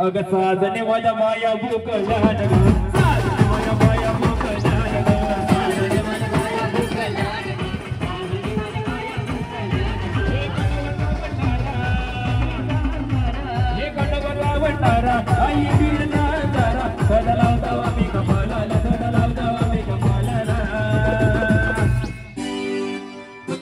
अग साजने माझ्या माया भूक लहान ग साजने माझ्या माया भूक लहान ग साजने माझ्या माया भूक लहान हे गडबडला वटारा आई बिरना जरा कड लावता मी कपालाला कड लावता मी कपालाला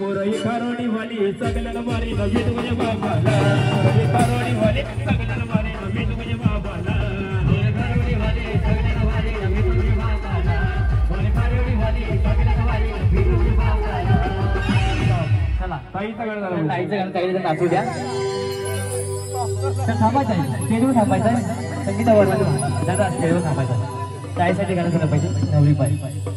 पोरई कारोणी वाली सगळ्याला मारी नवी तुझ्या बाबाला पोरई कारोणी वाली सगळ्याला मारी नवी तुझ्या बाबाला पोरई कारोणी वाली सगळ्याला मारी नवी तुझ्या बाबाला पोरई कारोणी वाली सगळ्याला मारी नवी तुझ्या बाबाला चला ताईचं गाणं झालं ताईचं गाणं काही जण नाचू द्या तर थांबायचं आहे स्टेजवर थांबायचं आहे संगीतावर दादा स्टेजवर थांबायचं ताईसाठी गाणं झालं पाहिजे नवरी पाहिजे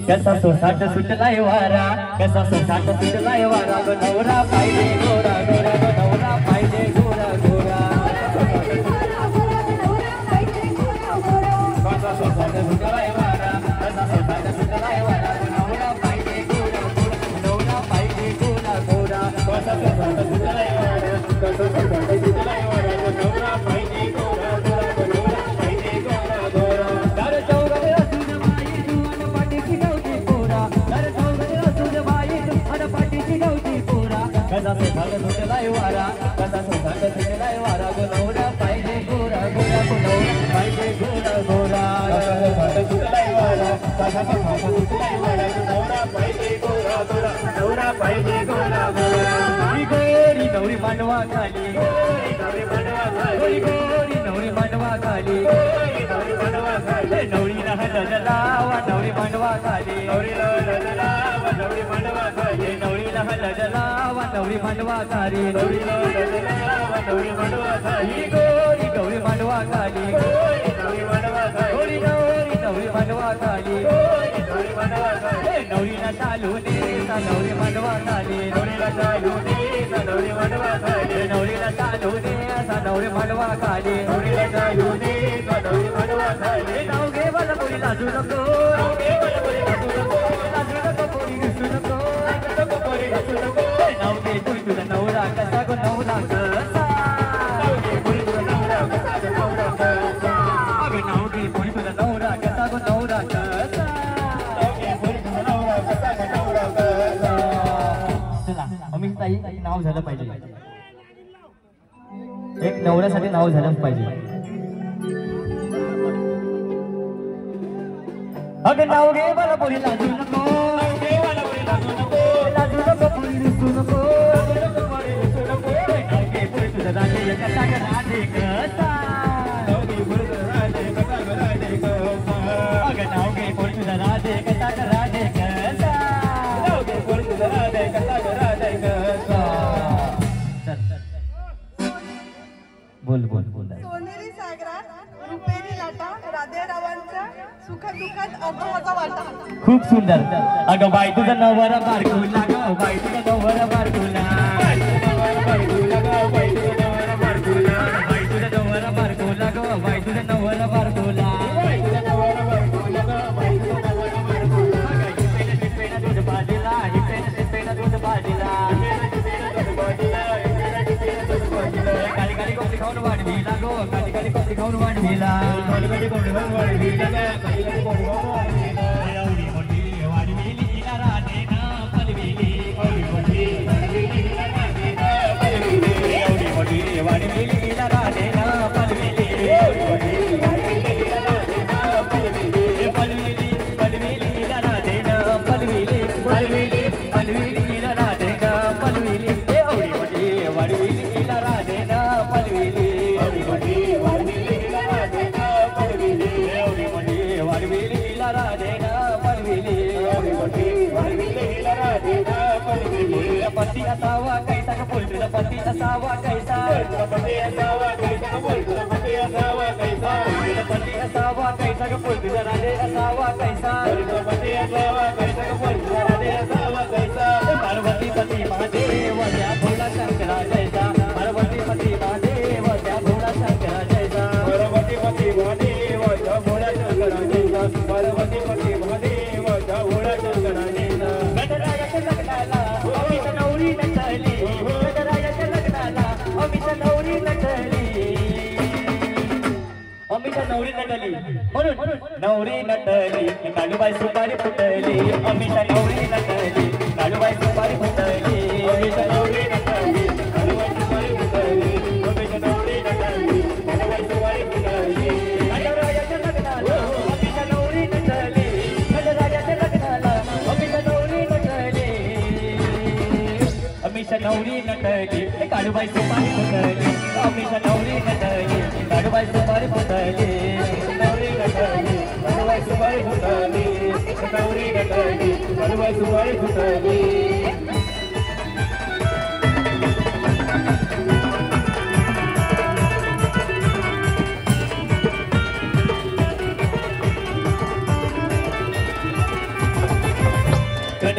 कसा सोसाट सुटलाय वारा कसा सोसाट सुटलाय वारा ग नवरा पाहिजे गोरा गोरा ग नवरा पाहिजे गोरा गोरा कसा सोसाट सुटलाय वारा कसा सोसाट सुटलाय वारा ग नवरा पाहिजे गोरा गोरा नवरा पाहिजे गोरा गोरा कसा सोसाट सुटलाय वारा कसा सोसाट सुटलाय वारा ग नवरा पाहिजे गोरा गोरा ग नवरा पाहिजे गोरा गोरा दार चौरा कसा सोसाट सुटलाय वारा कसा सोसाट सुटलाय वारा ग नवरा पाहिजे गोरा गोरा ग नवरा पाहिजे गोरा गोरा कसा सोसाट सुटलाय वारा कसा सोसाट सुटलाय वारा ग नवरा पाहिजे गोरा गोरा नवरा पाहिजे गोरा गोरा ही गोरी नवरी मांडवा खाली गोरी नवरी मांडवा खाली गोरी नवरी मांडवा खाली गोरी नवरी मांडवा खाली नवरीला हलजलावा नवरी मांडवा खाली नवरीला हलजलावा नवरी मांडवा खाली नवरीला हलजलावा नवरी मांडवा खाली नवरीला हलजलावा नवरी मांडवा खाली गोरी गौरी मांडवा खाली गोरी नवरी मांडवा खाली गोरी नवरी मांडवा खाली गोरी नवरी मांडवा खाली नवरीला चालू दे सा नवरी मांडवा खाली नवरीला चालू दे सा नवरी मांडवा खाली नवरीला चालू दे सा नवरी मांडवा खाली नवरीला चालू दे सा नवरी मांडवा खाली नाव घे मला कोणी लाजू नको नाव घे मला कोणी लाजू नको लाजू नको कोणी घुसू नको लाजू नको कोणी घुसू नको नाव घे कोणी तुझा नवरा कसा गो नवरा कसा नाव घे कोणी तुझा नवरा कसा गो नवरा कसा अगं नाव घे कोणी तुझा नवरा कसा गो नवरा कसा नाव घे कोणी तुझा नवरा कसा गो नवरा कसा चला अमित ताई नाव झालं पाहिजे एक नवऱ्यासाठी नाव झालंच पाहिजे अगं नाव घे मला कोणी लाजू नको नाव घे मला कोणी लाजू नको लाजू नको कोणी रुसू नको लाजू नको कोणी रुसू नको नाव घे कोणी तुझा राधे कसा ग राधे कसा नाव घे कोणी तुझा राधे कसा ग राधे कसा अगं नाव घे कोणी तुझा राधे कसा ग राधे कसा नाव घे कोणी तुझा राधे कसा ग राधे कसा बोल बोल बोल सोनेरी सागरात रुपेरी लाटा राधेरावांच्या सुखदुःखात अभवाचा वाटा खूप सुंदर अगं बाई तुझा नवरा बारकुला ग बाई तुझा नवरा बारकुला बाई तुझा नवरा बारकुला ग बाई तुझा नवरा बारकुला बाई तुझा नवरा बारकुला ग बाई तुझा नवरा बारकुला बाई तुझा नवरा बारकुला ग बाई तुझा नवरा बारकुला ही पेना दूध बाजीला ही पेना दूध बाजीला काली काली कोंबडी खाऊन वाढवीला गो काली काली कोंबडी खाऊन वाढवीला काली काली कोंबडी खाऊन वाढवीला काली काली कोंबडी खाऊन वाढवीला एवढी मोठी वाढवीली ना राधे ना पलवीली एवढी मोठी वाढवीली ना राधे ना पलवीली एवढी मोठी वाढवीली ना राधे ना पलवीली एवढी मोठी वाढवीली ना राधे ना पलवीली पलवीली पलवीली ना राधे ना पलवीली पलवीली पलवीली ना राधे ना पलवीली एवढी मोठी वाढवीली ना राधे ना पलवीली एवढी मोठी वाढवीली ना राधे ना पलवीली एवढी मोठी वाढवीली ना राधे ना पलवीली एवढी मोठी वाढवीली ना राधे ना पलवीली पती असावा कैसा का बोल तुझा पती असावा कैसा पती असावा कैसा का बोल तुझा पती असावा कैसा पती असावा कैसा का बोल तुझा राधे असावा कैसा पती असावा कैसा का बोल तुझा राधे असावा कैसा पार्वती पती महादेव त्या भोला शंकरा जैसा पार्वती पती महादेव त्या भोला शंकरा जैसा पार्वती पती महादेव त्या भोला शंकरा जैसा पार्वती पती महादेव त्या भोला शंकरा जैसा गजरायाच्या लग्नाला अमित नवरी नटली गजरायाच्या लग्नाला अमित नवरी नटली अमिषा नवरी नटली म्हणून नवरी नटली काळूबाई सुपारी फुटली अमिषा नवरी नटली काळूबाई सुपारी फुटली अमिषा नवरी नटली काळूबाई सुपारी फुटली अमिषा नवरी नटली काळूबाई सुपारी फुटली राजाच्या लग्नाला अमिषा नवरी नटली राजाच्या लग्नाला अमिषा नवरी नटली अमिषा नवरी नटली काळूबाई सुपारी फुटली अमिषा नवरी नटली काळूबाई सुपारी फुटली नवरी नटली काळूबाई सुपारी फुटली नवरी नटली काळूबाई सुपारी फुटली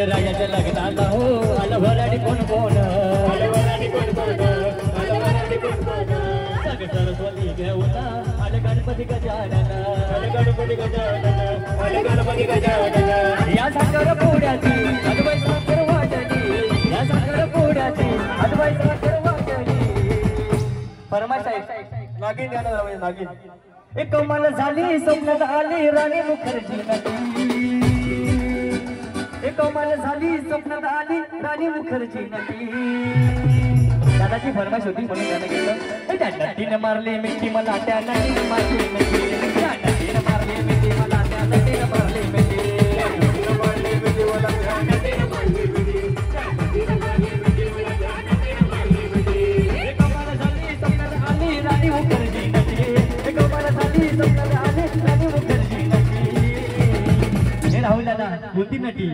राजाच्या लग्नाला हो आलं भराडी कोण कोण आलं भराडी कोण कोण आलं भराडी कोण कोण सग सरस्वती घेऊन आलं गणपती गजानन आलं गणपती गजानन आलं गणपती गजानन या साखर पोड्याची अद्वैत साखर वाटली या साखर पोड्याची अद्वैत साखर वाटली फरमाईश साहेब नागिन गाणं लावायचं नागिन एक कमाल झाली स्वप्नात आली राणी मुखर्जी नटी एक कमाल झाली स्वप्नात आली राणी मुखर्जी नटी दादाची फरमाईश होती म्हणून त्यानं घेतलं त्या नटीनं मारली मिठी मला त्या नटीनं मारली मिठी त्या नटीनं मारली मिठी मला त्या नटीनं मारली मिठी एक कमाल झाली स्वप्नात आली राणी मुखर्जी नटी एक कमाल झाली स्वप्नात आली राणी मुखर्जी नटी राहुल दादा कोणती नटी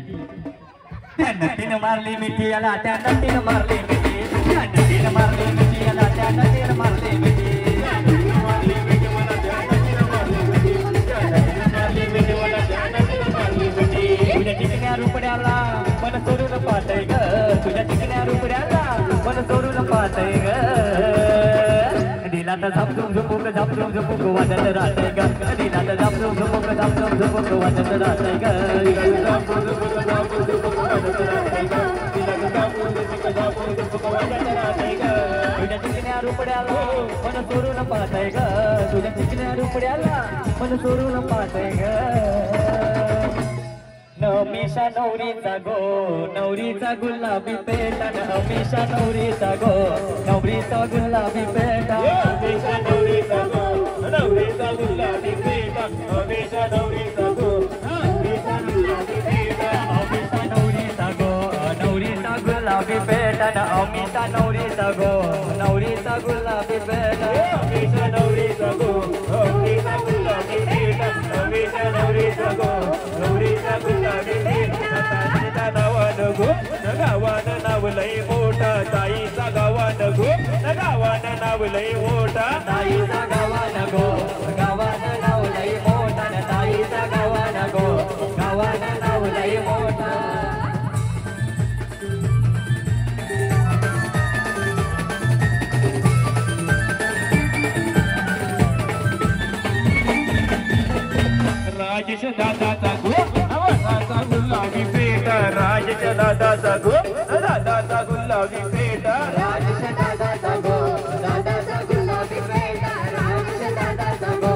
त्या नटीनं मारली मिठी याला त्या नटीनं मारली मिठी त्या नटीनं मारली मिठी याला त्या नटीनं मारली मिठी तुझ्या चिकण्या रुपड्याला मन सोडून पाहतय ग तुझ्या चिकण्या रुपड्याला मन सोडून पाहतय ग दिला तर झापझुम झुपुक झापझुम झुपुक वाजत राहतय ग दिला तर झापझुम झुपुक झापझुम झुपुक वाजत राहतय ग तुझ्या चिकण्या रुपड्याला मन सोडून पाहतय ग तुझ्या चिकण्या रुपड्याला मन सोडून पाहतय ग हमेशा नवरीचा गो नवरीचा गुलाबी पेटा हमेशा नवरीचा गो नवरीचा गुलाबी पेटा हमेशा नवरीचा गो नवरीचा गुलाबी पेटा हमेशा नवरीचा गो नवरीचा गुलाबी पेटा हमेशा नवरीचा गो नवरीचा गुलाबी पेटा हमेशा नवरीचा गो नवरीचा गुलाबी पेटा हमेशा नवरीचा गो नवरीचा गुलाबी पेटा हमेशा नवरीचा गो नवरीचा गुलाबी पेटा गावानं गो गावानं नाव लय मोठा ताईचा गावानं गो गावानं नाव लय मोठा ताईचा गावानं गो गावानं नाव लय मोठा ताईचा गावानं गो गावानं नाव लय मोठा राजेश दादाचा गो दादाचा गुलाबी पेटा राजेश दादाचा गो दादाचा गुलाबी पेटा राजेश दादाचा गो दादाचा गुलाबी पेटा राजेश दादाचा गो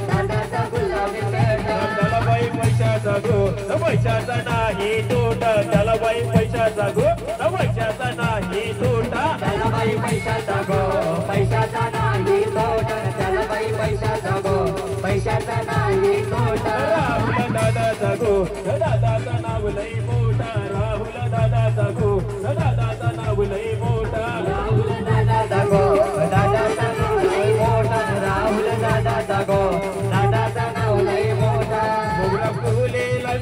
दादाचा गुलाबी पेटा त्याला बाई पैशाचा गो पैशाचा नाही तोटा त्याला बाई पैशाचा गो पैशाचा नाही तोटा त्याला बाई पैशाचा गो पैशाचा नाही तोटा त्याला बाई पैशाचा गो पैशाचा नाही तोटा राहुल दादाचा गो दादाचा नाव लय मोठा राहुल दादाचा गो दादाचा नाव लय मोठा राहुल दादाचा गो दादाचा नाव लय मोठा राहुल दादाचा गो दादाचा नाव लय मोठा मोगरा फुलेलाय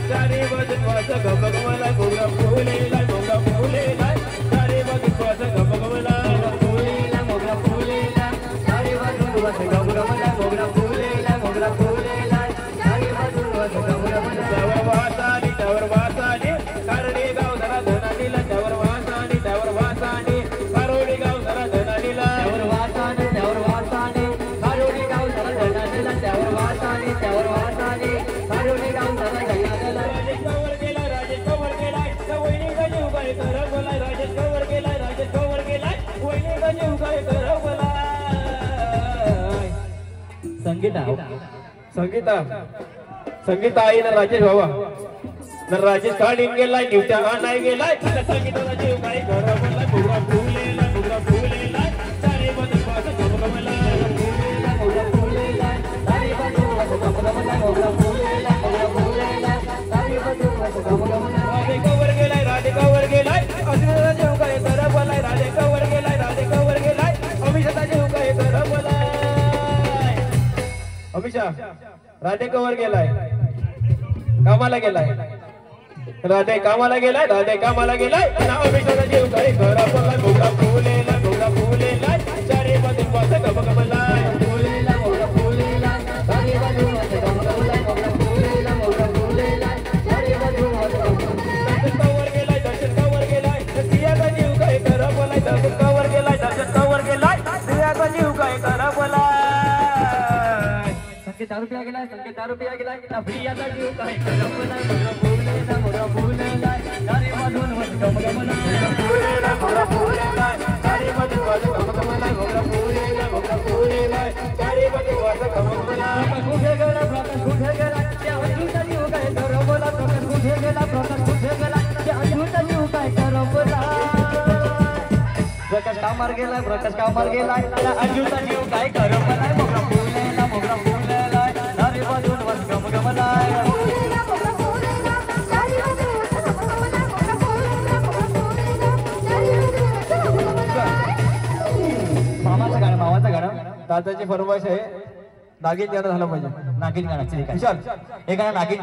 चारी बाजून वाच गमगमला मोगरा फुलेलाय चारी बाजून वाच गमगमला मोगरा फुलेला चारी बाजून वाच गमगमला मोगरा फुलेला चारी बाजून वाच गमगमला त्यावर वासाने कारडे गाव जरा धनाडीला त्यावर वासाने कारोडी गाव जरा धनाडीला त्यावर वासाने कारोडी गाव जरा धनाडीला त्यावर वासाने कारोडी गाव जरा धनाडीला राजेश कवर गेलाय वहिनी गजीव काय कर बोलाय राजेश कवर गेलाय वहिनी गजीव काय कर बोलाय संगीता संगीता संगीता आई ना राजेश बाबा ना राजेश काढून गेलाय निवत्या नाही गेलाय संगीताला जीव काय घर बोलला फुगरा फुलेला सारे बदल पास गमगमला राधे कवर गेलाय अभिषेकचा जीव काय घर बोलाय राधे कवर गेलाय अभिषेकचा जीव काय घर बोलाय अभिषेक राधे कवर गेलाय कामाला गेलाय राधे कामाला गेलाय ना अभिषेकचा जीव काय घर बोलाय घोडा फुलेला चारे बदल पास गमगमला दारू पिया गेलाय ना प्रियाचा जीव काय करपला मोगरा फुलेला चारे बाजून वस गमगमला मोगरा फुलेला चारे बाजून वस गमगमला मोगरा फुलेला चारे बाजून वस गमगमला कुठे गेला त्या अजूनचा जीव काय करपला कुठे गेला त्या अजूनचा जीव काय करपला प्रकाश कामार गेलाय त्या अजूनचा जीव काय करपला मोगरा फुलेला चारे बाजून वस गमगमला मामाचं गाणं दादाची फरमाईश आहे नागिन गाणं झालं पाहिजे नागिन गाणं विशाल हे गाणं नागिन